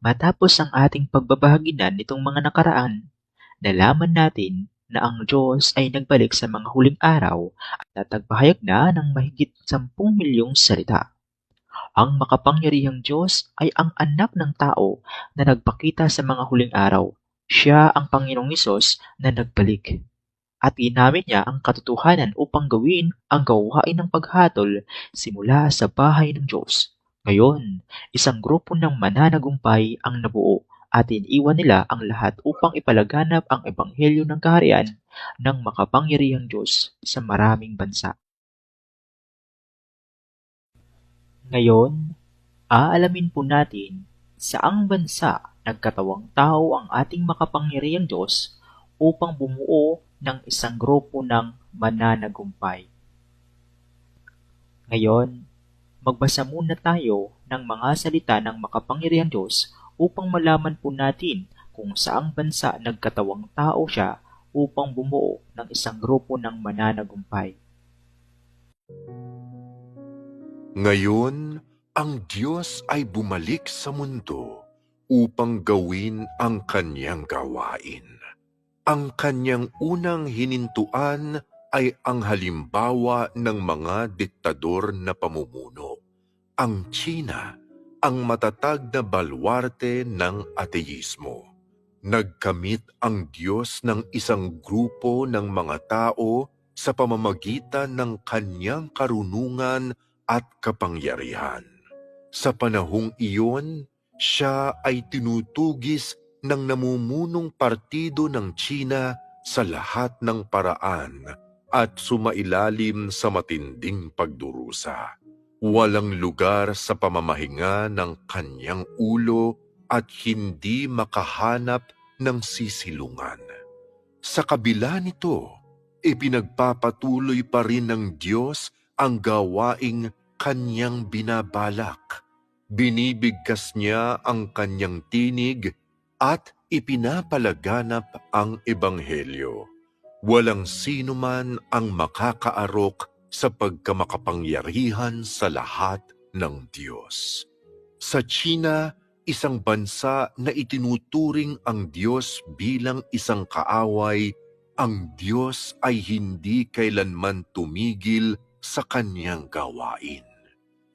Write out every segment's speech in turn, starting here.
Matapos ang ating pagbabahaginan nitong mga nakaraan, nalaman natin na ang Diyos ay nagbalik sa mga huling araw at natagbahayag na ng mahigit 10 milyong salita. Ang makapangyarihang Diyos ay ang anak ng tao na nagpakita sa mga huling araw. Siya ang Panginoong Hesus na nagbalik. At ginamit niya ang katotohanan upang gawin ang gawain ng paghatol simula sa bahay ng Diyos. Ngayon, isang grupo ng mananagumpay ang nabuo at iniwan nila ang lahat upang ipalaganap ang ebanghelyo ng kaharian ng makapangyarihang Diyos sa maraming bansa. Ngayon, aalamin po natin saang bansa nagkatawang tao ang ating makapangyarihang Diyos upang bumuo ng isang grupo ng mananagumpay. Ngayon, magbasa muna tayo ng mga salita ng makapangyarihang Diyos upang malaman po natin kung saang bansa nagkatawang tao siya upang bumuo ng isang grupo ng mananagumpay. Ngayon, ang Diyos ay bumalik sa mundo upang gawin ang kanyang gawain. Ang kanyang unang hinintuan ay ang halimbawa ng mga diktador na pamumuno. Ang Tsina, ang matatag na balwarte ng ateismo. Nagkamit ang Diyos ng isang grupo ng mga tao sa pamamagitan ng kanyang karunungan at kapangyarihan. Sa panahong iyon, siya ay tinutugis ng namumunong partido ng Tsina sa lahat ng paraan at sumailalim sa matinding pagdurusa. Walang lugar sa pamamahinga ng kanyang ulo at hindi makahanap ng sisilungan. Sa kabila nito, ipinagpapatuloy pa rin ng Diyos ang gawaing kanyang binabalak. Binibigkas niya ang kanyang tinig at ipinapalaganap ang ebanghelyo. Walang sino man ang makakaarok sa pagkamakapangyarihan sa lahat ng Diyos. Sa Tsina, isang bansa na itinuturing ang Diyos bilang isang kaaway, ang Diyos ay hindi kailanman tumigil sa kanyang gawain.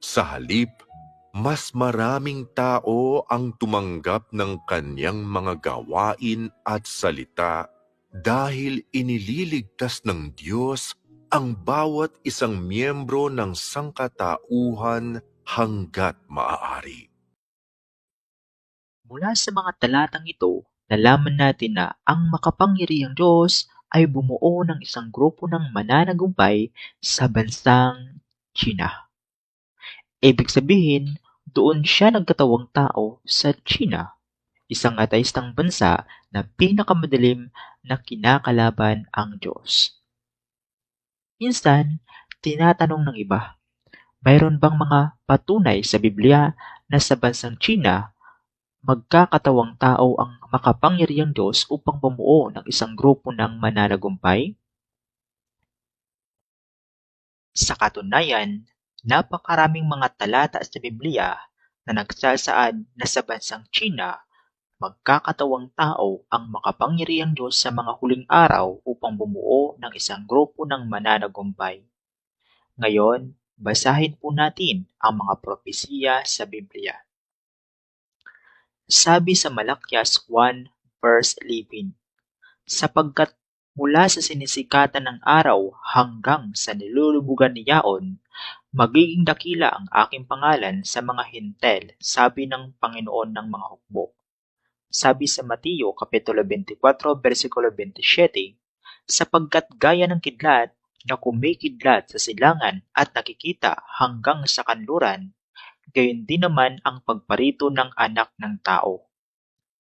Sa halip, mas maraming tao ang tumanggap ng kanyang mga gawain at salita dahil inililigtas ng Diyos ang bawat isang miyembro ng sangkatauhan hanggat maaari. Mula sa mga talatang ito, nalaman natin na ang makapangyarihang Diyos ay bumuo ng isang grupo ng mananagumpay sa bansang China. Ibig sabihin, doon siya nagkatawang tao sa China, isang ateistang bansa na pinakamadilim na kinakalaban ang Diyos. Minsan, tinatanong ng iba, mayroon bang mga patunay sa Biblia na sa bansang China magkakatawang tao ang makapangyarihang Diyos upang bumuo ng isang grupo ng mananagumpay? Sa katunayan, napakaraming mga talata sa Biblia na nagsasaad na sa bansang China, magkakatawang tao ang makapangyarihang Diyos sa mga huling araw upang bumuo ng isang grupo ng mananagumpay. Ngayon, basahin po natin ang mga propesiya sa Biblia. Sabi sa Malakyas 1 verse 11, sapagkat mula sa sinisikatan ng araw hanggang sa nilulubugan ni Yaon, magiging dakila ang aking pangalan sa mga hintel, sabi ng Panginoon ng mga hukbo. Sabi sa Mateo Kapitulo 24, versikulo 27, sapagkat gaya ng kidlat na kumikidlat sa silangan at nakikita hanggang sa kanluran, gayon din naman ang pagparito ng anak ng tao.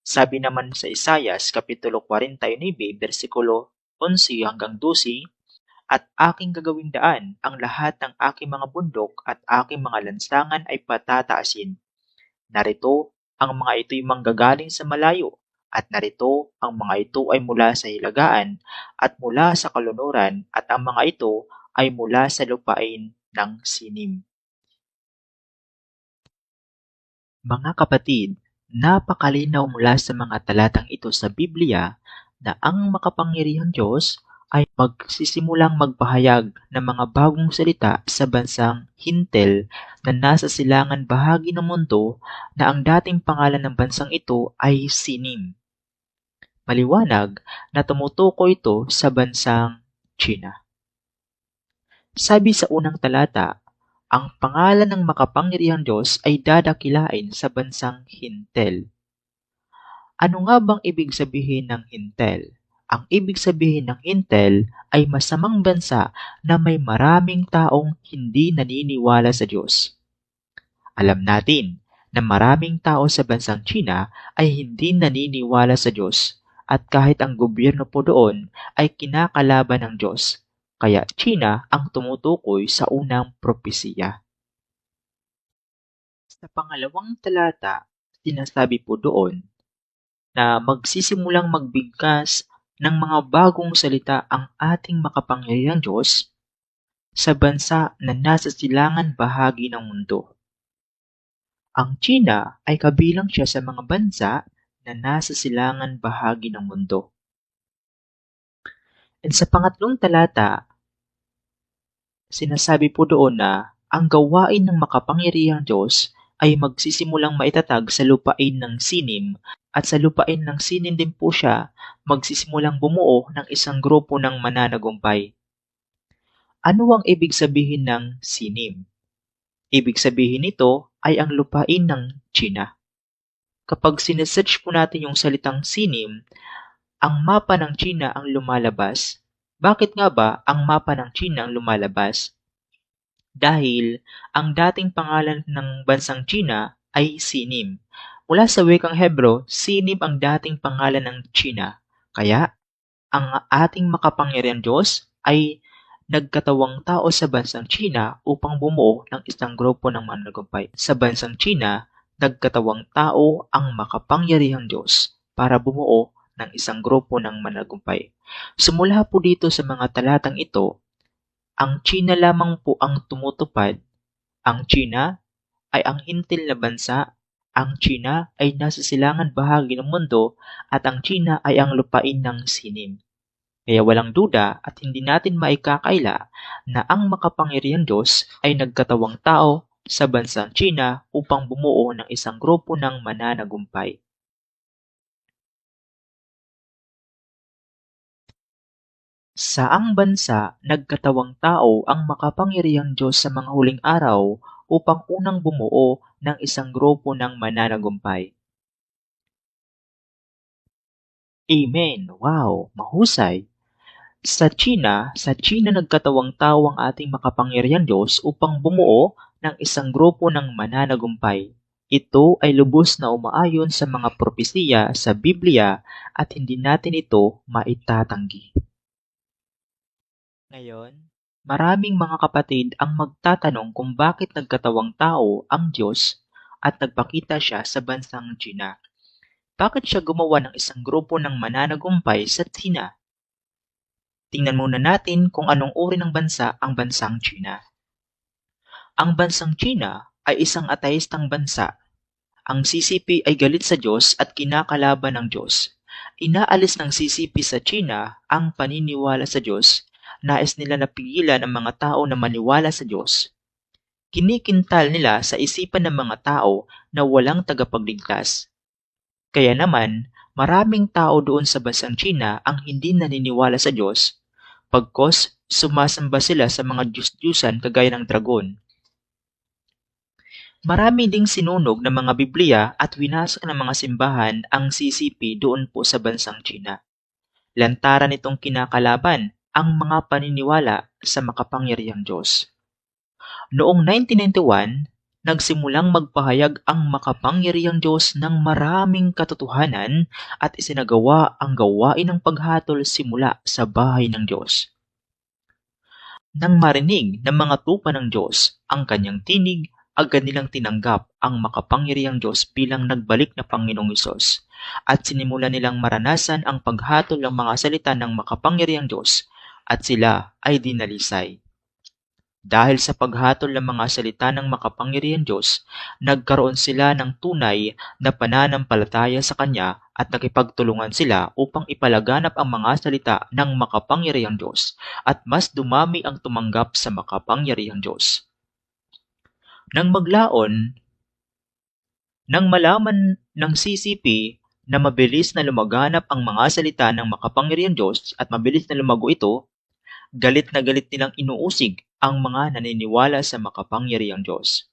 Sabi naman sa Isayas Kapitulo 49, versikulo 11 hanggang 12, at aking gagawing daan ang lahat ng aking mga bundok at aking mga lansangan ay patataasin. Narito, ang mga ito'y manggagaling sa malayo, at narito, ang mga ito ay mula sa hilagaan at mula sa kalunuran, at ang mga ito ay mula sa lupain ng sinim. Mga kapatid, Napakalinaw mula sa mga talatang ito sa Biblia na ang makapangyarihang Diyos ay magsisimulang magpahayag ng mga bagong salita sa bansang Hintil na nasa silangan bahagi ng mundo na ang dating pangalan ng bansang ito ay Sinim. Maliwanag na tumutukoy ito sa bansang China. Sabi sa unang talata, ang pangalan ng makapangyarihang Diyos ay dadakilain sa bansang Hintil. Ano nga bang ibig sabihin ng Hintil? Ang ibig sabihin ng Hintil ay masamang bansa na may maraming taong hindi naniniwala sa Diyos. Alam natin na maraming tao sa bansang China ay hindi naniniwala sa Diyos at kahit ang gobyerno po doon ay kinakalaban ng Diyos. Kaya China ang tumutukoy sa unang propesiya. Sa pangalawang talata, sinasabi po doon na magsisimulang magbigkas ng mga bagong salita ang ating makapangyarihang Diyos sa bansa na nasa silangan bahagi ng mundo. Ang China ay kabilang siya sa mga bansa na nasa silangan bahagi ng mundo. At sa pangatlong talata, sinasabi po doon na ang gawain ng makapangyarihang Diyos ay magsisimulang maitatag sa lupain ng Sinim at sa lupain ng Sinim din po siya magsisimulang bumuo ng isang grupo ng mananagumpay. Ano ang ibig sabihin ng Sinim? Ibig sabihin nito ay ang lupain ng China. Kapag sinesearch po natin yung salitang Sinim, ang mapa ng China ang lumalabas. Bakit nga ba ang mapa ng China ang lumalabas? Dahil ang dating pangalan ng bansang China ay Sinim. Mula sa wikang Hebro, Sinim ang dating pangalan ng China. Kaya, ang ating makapangyarihang Diyos ay nagkatawang tao sa bansang China upang bumuo ng isang grupo ng mananagumpay. Sa bansang China, nagkatawang tao ang makapangyarihang Diyos para bumuo ng isang grupo ng mananagumpay. Sumula po dito sa mga talatang ito, ang China lamang po ang tumutupad. Ang China ay ang hintil na bansa, ang China ay nasa silangan bahagi ng mundo, at ang China ay ang lupain ng Sinim. Kaya walang duda at hindi natin maikakaila na ang makapangyarihang Diyos ay nagkatawang tao sa bansang China upang bumuo ng isang grupo ng mananagumpay. Saang bansa nagkatawang tao ang makapangyarihang Diyos sa mga huling araw upang unang bumuo ng isang grupo ng mananagumpay? Amen! Wow! Mahusay! Sa China nagkatawang tao ang ating makapangyarihang Diyos upang bumuo ng isang grupo ng mananagumpay. Ito ay lubos na umaayon sa mga propesiya sa Biblia at hindi natin ito maitatanggi. Ngayon, maraming mga kapatid ang magtatanong kung bakit nagkatawang tao ang Diyos at nagpakita siya sa bansang China. Bakit siya gumawa ng isang grupo ng mananagumpay sa China? Tingnan muna natin kung anong uri ng bansa ang bansang China. Ang bansang China ay isang ateistang bansa. Ang CCP ay galit sa Diyos at kinakalaban ng Diyos. Inaalis ng CCP sa China ang paniniwala sa Diyos. Nais nila na pigilan ang mga tao na maniwala sa Diyos. Kinikintal nila sa isipan ng mga tao na walang tagapagligtas. Kaya naman, maraming tao doon sa bansang China ang hindi naniniwala sa Diyos, pagkos sumasamba sila sa mga Diyos-Diyusan kagaya ng dragon. Marami ding sinunog ng mga Biblia at winasak ng mga simbahan ang CCP doon po sa bansang China. Lantaran nitong kinakalaban ang mga paniniwala sa makapangyarihang Diyos. Noong 1991, nagsimulang magpahayag ang makapangyarihang Diyos ng maraming katotohanan at isinagawa ang gawain ng paghatol simula sa bahay ng Diyos. Nang marinig ng mga tupa ng Diyos ang kanyang tinig, agad nilang tinanggap ang makapangyarihang Diyos bilang nagbalik na Panginoong Hesus at sinimulan nilang maranasan ang paghatol ng mga salita ng makapangyarihang Diyos at sila ay dinalisay. Dahil sa paghatol ng mga salita ng makapangyarihang Diyos, nagkaroon sila ng tunay na pananampalataya sa Kanya at nakipagtulungan sila upang ipalaganap ang mga salita ng makapangyarihang Diyos at mas dumami ang tumanggap sa makapangyarihang Diyos. Nang malaman ng CCP na mabilis na lumaganap ang mga salita ng makapangyarihang Diyos at mabilis na lumago ito, galit na galit nilang inuusig ang mga naniniwala sa makapangyarihang Diyos.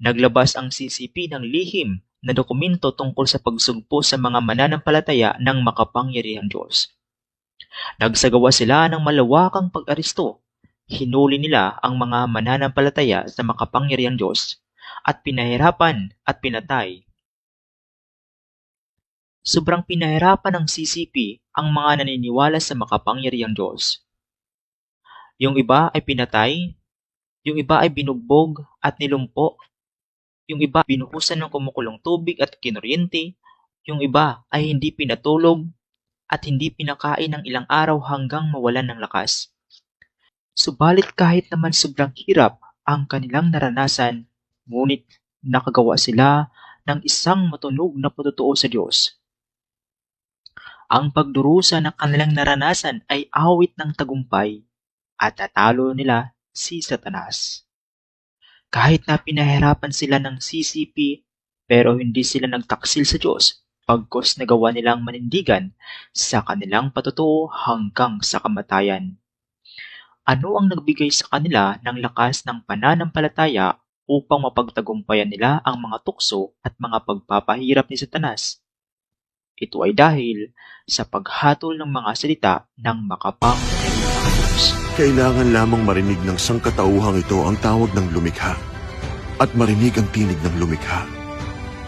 Naglabas ang CCP ng lihim na dokumento tungkol sa pagsugpo sa mga mananampalataya ng makapangyarihang Diyos. Nagsagawa sila ng malawakang pag-aresto. Hinuli nila ang mga mananampalataya sa makapangyarihang Diyos at pinahirapan at pinatay. Sobrang pinahirapan ng CCP ang mga naniniwala sa makapangyarihang Diyos. Yung iba ay pinatay, yung iba ay binugbog at nilumpo, yung iba binuhusan ng kumukulong tubig at kinuryente, yung iba ay hindi pinatulog at hindi pinakain ng ilang araw hanggang mawalan ng lakas. Subalit kahit naman sobrang hirap ang kanilang naranasan, ngunit nakagawa sila ng isang matunog na patutuo sa Diyos. Ang pagdurusa ng kanilang naranasan ay awit ng tagumpay at natalo nila si Satanas. Kahit na pinahirapan sila ng CCP, pero hindi sila nagtaksil sa Diyos, pagkos nagawa nilang manindigan sa kanilang patutuo hanggang sa kamatayan. Ano ang nagbigay sa kanila ng lakas ng pananampalataya upang mapagtagumpayan nila ang mga tukso at mga pagpapahirap ni Satanas? Ito ay dahil sa paghatol ng mga salita ng makapangyarihang Diyos. Kailangan lamang marinig ng sangkatauhang ito ang tawag ng lumikha at marinig ang tinig ng lumikha.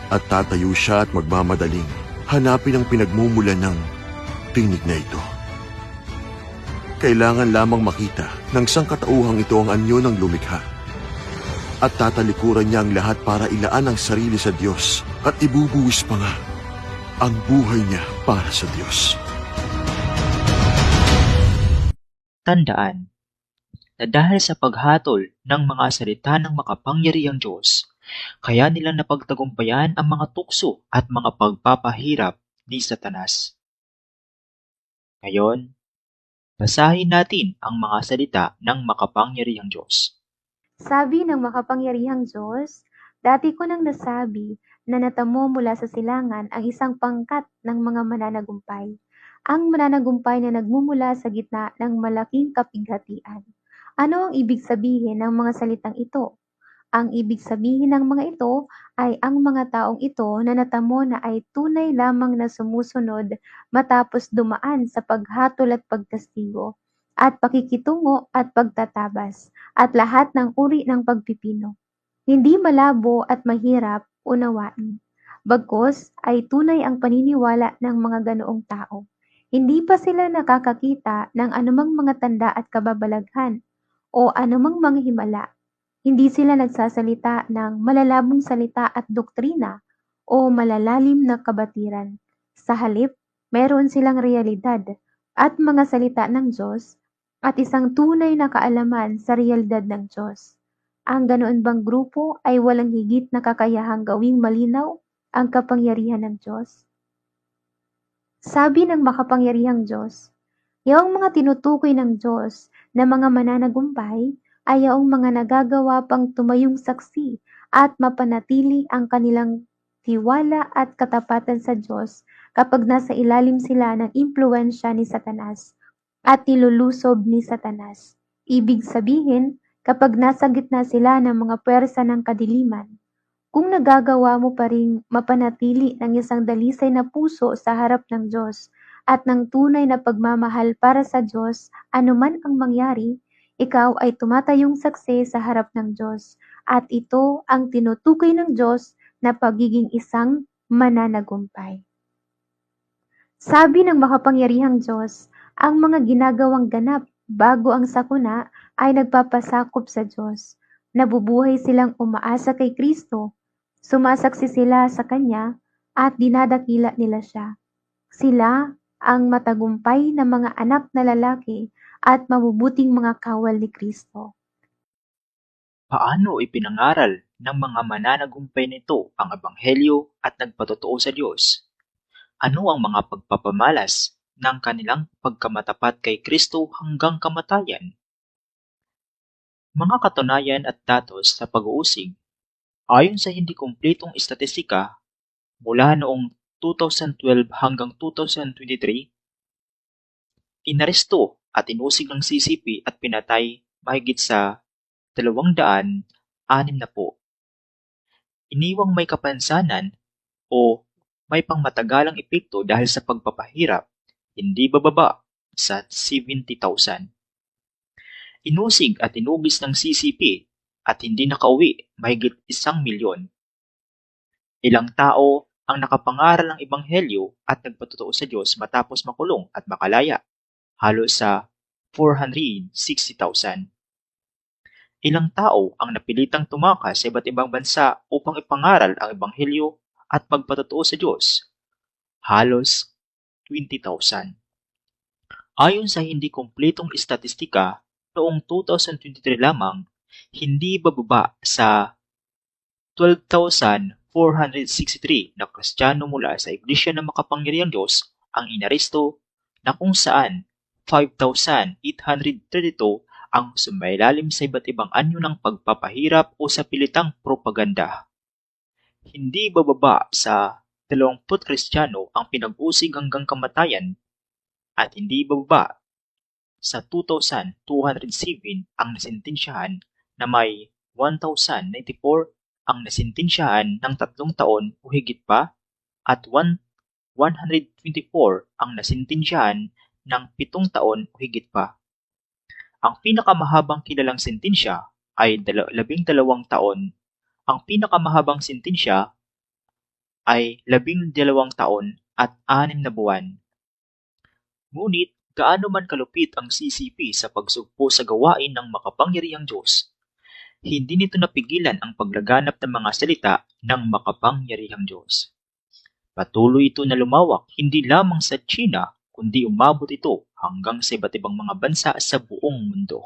At tatayo siya at magmamadaling hanapin ang pinagmumulan ng tinig na ito. Kailangan lamang makita ng sangkatauhang ito ang anyo ng lumikha at tatalikuran niya ang lahat para ilaan ang sarili sa Diyos at ibubuwis pa nga ang buhay niya para sa Diyos. Tandaan na dahil sa paghatol ng mga salita ng makapangyarihang Diyos, kaya nila napagtagumpayan ang mga tukso at mga pagpapahirap ni Satanas. Ngayon, basahin natin ang mga salita ng makapangyarihang Diyos. Sabi ng makapangyarihang Diyos, dati ko nang nasabi na natamo mula sa silangan ang isang pangkat ng mga mananagumpay. Ang mananagumpay na nagmumula sa gitna ng malaking kapighatian. Ano ang ibig sabihin ng mga salitang ito? Ang ibig sabihin ng mga ito ay ang mga taong ito na natamo na ay tunay lamang na sumusunod matapos dumaan sa paghatol at pagkastigo, at pakikitungo at pagtatabas, at lahat ng uri ng pagpipino. Hindi malabo at mahirap unawain. Bagkus ay tunay ang paniniwala ng mga ganoong tao. Hindi pa sila nakakakita ng anumang mga tanda at kababalaghan o anumang mga himala. Hindi sila nagsasalita ng malalabong salita at doktrina o malalalim na kabatiran. Sa halip, meron silang realidad at mga salita ng Diyos at isang tunay na kaalaman sa realidad ng Diyos. Ang ganoon bang grupo ay walang higit na kakayahang gawing malinaw ang kapangyarihan ng Diyos? Sabi ng makapangyarihang Diyos, yaong mga tinutukoy ng Diyos na mga mananagumpay ay yaong mga nagagawa pang tumayong saksi at mapanatili ang kanilang tiwala at katapatan sa Diyos kapag nasa ilalim sila ng impluensya ni Satanas at nilulusob ni Satanas. Ibig sabihin, kapag nasa gitna sila ng mga pwersa ng kadiliman, kung nagagawa mo pa ring mapanatili ng isang dalisay na puso sa harap ng Diyos at ng tunay na pagmamahal para sa Diyos, anuman ang mangyari, ikaw ay tumatayong saksi sa harap ng Diyos, at ito ang tinutukoy ng Diyos na pagiging isang mananagumpay. Sabi ng makapangyarihang Diyos, ang mga ginagawang ganap bago ang sakuna ay nagpapasakop sa Diyos. Nabubuhay silang umaasa kay Kristo, sumasaksi sila sa Kanya at dinadakila nila siya. Sila ang matagumpay na mga anak na lalaki at mabubuting mga kawal ni Kristo. Paano ipinangaral ng mga mananagumpay nito ang ebanghelyo at nagpatotoo sa Diyos? Ano ang mga pagpapamalas ng kanilang pagkamatapat kay Kristo hanggang kamatayan? Mga katunayan at datos sa pag-uusig. Ayon sa hindi kumpletong istatistika, mula noong 2012 hanggang 2023, inaresto at inusig ng CCP at pinatay mahigit sa 260. Iniwang may kapansanan o may pangmatagalang epekto dahil sa pagpapahirap, hindi bababa sa 70,000. Inusig at inugis ng CCP at hindi nakauwi mahigit 1,000,000. Ilang tao ang nakapangaral ng ebanghelyo at nagpatotoo sa Diyos matapos makulong at makalaya, halos sa 460,000. Ilang tao ang napilitang tumakas sa iba't ibang bansa upang ipangaral ang ebanghelyo at magpatotoo sa Diyos, halos 20,000. Ayon sa hindi kumpletong istatistika, noong 2023 lamang, hindi bababa sa 12,463 na Kristiyano mula sa Iglesia ng Makapangyarihang Diyos ang inaresto, na kung saan 5,832 ang sumailalim sa iba't ibang anyo ng pagpapahirap o sa pilitang propaganda. Hindi bababa sa 20 Kristiyano ang pinag-usig hanggang kamatayan at hindi bababa sa 2,207 ang nasintensyahan na may 1,094 ang nasintensyahan ng 3 taon o higit pa at 124 ang nasintensyahan ng 7 taon o higit pa. Ang pinakamahabang kilalang sentensya ay 12 taon. Ang pinakamahabang sentensya ay 12 taon at 6 na buwan. Ngunit gaano man kalupit ang CCP sa pagsugpo sa gawain ng makapangyarihang Diyos, hindi nito napigilan ang paglaganap ng mga salita ng makapangyarihang Diyos. Patuloy ito na lumawak hindi lamang sa China, kundi umabot ito hanggang sa iba't ibang mga bansa sa buong mundo.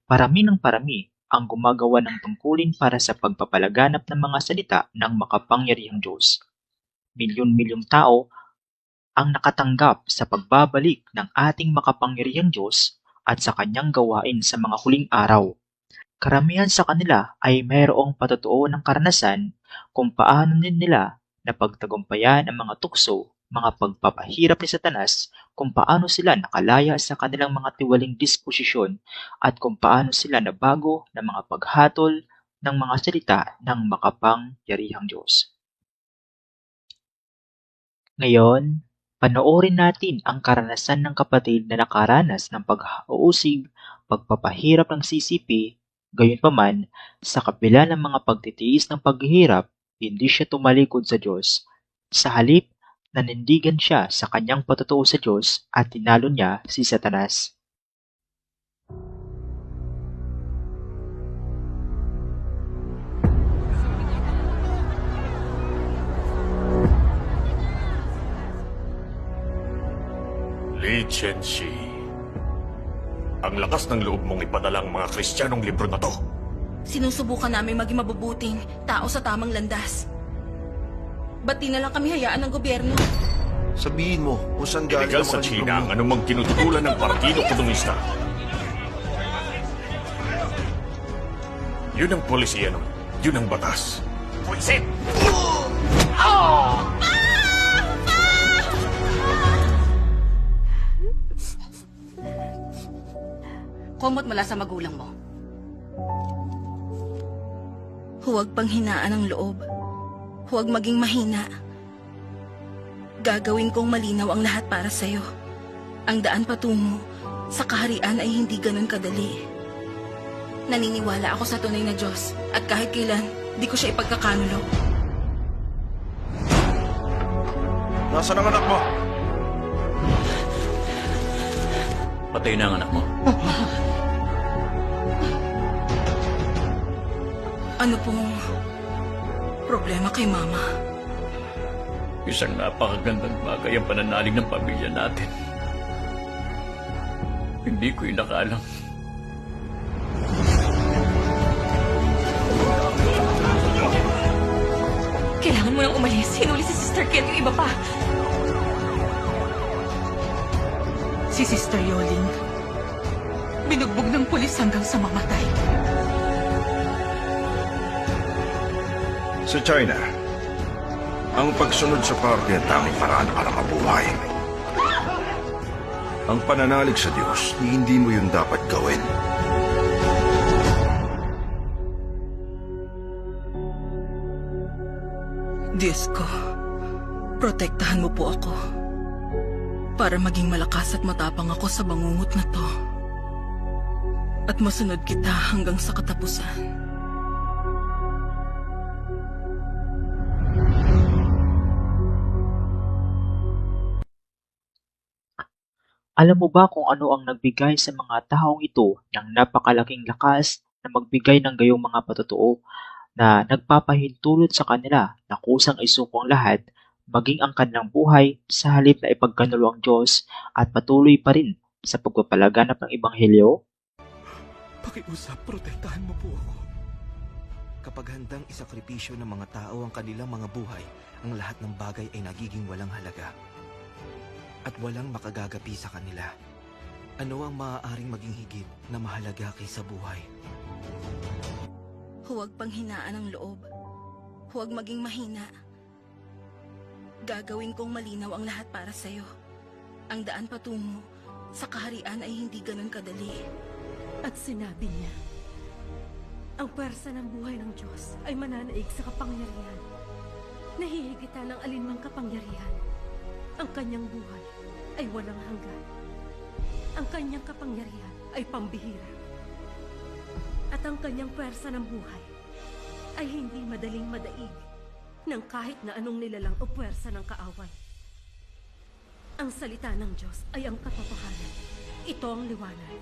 Parami ng parami ang gumagawa ng tungkulin para sa pagpapalaganap ng mga salita ng makapangyarihang Diyos. Milyon-milyong tao ang nakatanggap sa pagbabalik ng ating makapangyarihang Diyos at sa kanyang gawain sa mga huling araw. Karamihan sa kanila ay mayroong patotoo ng karanasan kung paano nila napagtagumpayan ang mga tukso, mga pagpapahirap ni Satanas, kung paano sila nakalaya sa kanilang mga tiwaling disposisyon at kung paano sila nabago ng mga paghatol ng mga salita ng makapangyarihang Diyos. Ngayon, panoorin natin ang karanasan ng kapatid na nakaranas ng pag-uusig, pagpapahirap ng CCP, gayunpaman, sa kabila ng mga pagtitiis ng paghihirap, hindi siya tumalikod sa Diyos. Sa halip, nanindigan siya sa kanyang patotoo sa Diyos at tinalo niya si Satanas. Li Chen-Shi, ang lakas ng loob mong ipadala ang mga Kristiyanong libro na to. Sinusubukan namin maging mabubuting tao sa tamang landas. Ba't di na lang kami hayaan ng gobyerno? Sabihin mo kung saan galing Illegal ang sa mga China libro ang mo. anumang tinututulan ng Partido Komunista. Yun ang polisiya nun. Yun ang batas. Puisit! Komot mula sa magulang mo. Huwag panghinaan ang loob. Huwag maging mahina. Gagawin kong malinaw ang lahat para sa'yo. Ang daan patungo sa kaharian ay hindi ganun kadali. Naniniwala ako sa tunay na Diyos at kahit kailan, di ko siya ipagkakanulo. Nasaan ang anak mo? Patay na ang anak mo. Ano pong problema kay Mama? Isang napakagandang bagay ang pananalig ng pamilya natin. Hindi ko inakalang Sir Kit, yung iba pa. Si Sister Yoling, binugbog ng pulis hanggang sa mamatay. Sa China, ang pagsunod sa party ang tanging paraan para mabuhay. Ang pananalig sa Diyos, hindi mo yun dapat gawin. Diyos ko, protektahan mo po ako para maging malakas at matapang ako sa bangungot na to at masunod kita hanggang sa katapusan. Alam mo ba kung ano ang nagbigay sa mga taong ito ng napakalaking lakas na magbigay ng gayong mga patotoo na nagpapahintulot sa kanila na kusang isuko ang lahat, maging ang kanilang buhay sa halip na ipagkanulo ang Diyos at patuloy pa rin sa pagpapalaganap ng Ebanghelyo? Pakiusap, protektahan mo po ako. Kapag handang isakripisyo ng mga tao ang kanilang mga buhay, ang lahat ng bagay ay nagiging walang halaga. At walang makagagapi sa kanila. Ano ang maaaring maging higit na mahalaga kaysa buhay? Huwag panghinaan ang loob. Huwag maging mahina. Gagawin kong malinaw ang lahat para sa'yo. Ang daan patungo sa kaharian ay hindi ganun kadali. At sinabi niya, ang pwersa ng buhay ng Diyos ay mananaig sa kapangyarihan. Nahihigitan ng alinmang kapangyarihan. Ang kanyang buhay ay walang hanggan. Ang kanyang kapangyarihan ay pambihira. At ang kanyang pwersa ng buhay ay hindi madaling madaig ng kahit na anong nilalang o pwersa ng kaaway. Ang salita ng Diyos ay ang katotohanan. Ito ang liwanag.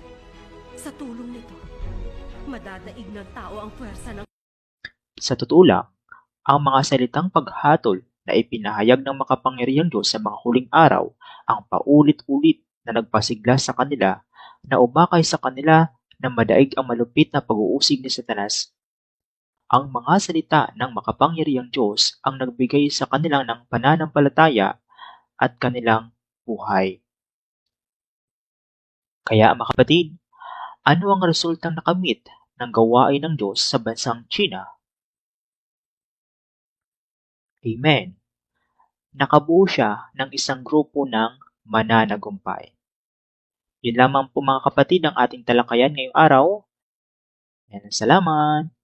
Sa tulong nito, madadaig ng tao ang pwersa ng... Sa totoo lang, ang mga salitang paghatol na ipinahayag ng makapangyarihang Diyos sa mga huling araw ang paulit-ulit na nagpasigla sa kanila na umakay sa kanila na madaig ang malupit na pag-uusig ni Satanas. Ang mga salita ng makapangyarihang Diyos ang nagbigay sa kanilang ng pananampalataya at kanilang buhay. Kaya mga kapatid, ano ang resultang nakamit ng gawain ng Diyos sa bansang China? Amen. Nakabuo siya ng isang grupo ng mananagumpay. Yun lamang po mga kapatid ang ating talakayan ngayong araw. Salamat!